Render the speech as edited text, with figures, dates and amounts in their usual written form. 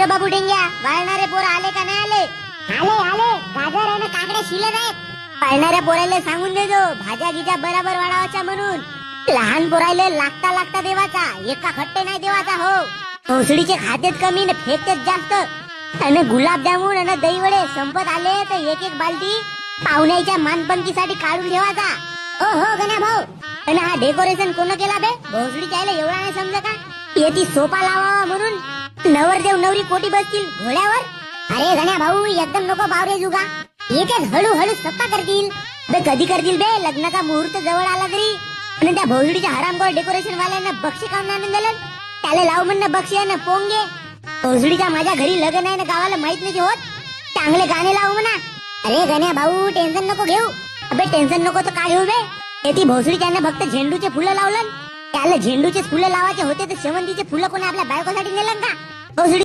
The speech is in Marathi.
रे बाबू डेंग्या, वाळणारे पोर आले का नाही आले? आले आले, गाजर आहे ना काकड्या शिल्लक आहेत. वाळणाऱ्या पोराले सांगून देजो भाज्या गिज्या बराबर वाढावाच्या म्हणून. लहान पोराले लागता लागता देवाचा, एका खट्टे नाही देवाचा. हो, भोसडीचे खातेत कमी न फेकतेत जास्त. आणि गुलाबजामुन आणि दही वडे संपत आले तर एक एक बालटी पाहुण्याच्या मानपंकीसाठी काढून ठेवायचा. हो हो गण्या भाऊ. आणि हा डेकोरेशन कोण केला बे? भोसडीच्या आईला एवढा नाही समजा का? येती सोपा लावावा म्हणून नवरदेव नवरी पोटी बसतील घोड्यावर. अरे गण्या भाऊ, एकदम नको बावरे जुगा. एक एक हळूहळू सत्ता करतील बे. कधी करतील बे? लग्नाचा मुहूर्त जवळ आला तरी. आणि त्या भोसडीच्या हरामखोर डेकोरेशन वाल्यांना बक्षी काम आणून दिलं. त्याला लाव म्हणणं बक्षी आहे ना पोंगे. भोसडीच्या माझ्या घरी लग्न आहे ना, गावाला माहित नाही होत. चांगले गाणे लावू म्हणा. अरे गण्या भाऊ, टेन्शन नको घेऊ. अबे टेन्शन नको तर काय घेऊ बे? येती भोसडीच्यानं फक्त झेंडूचे फुलं लावलं. त्याला झेंडूचे फुलं लावायचे होते तर शेवंतीचे फुलं कोणी आपल्या बायकोसाठी नेलं का? भोसडी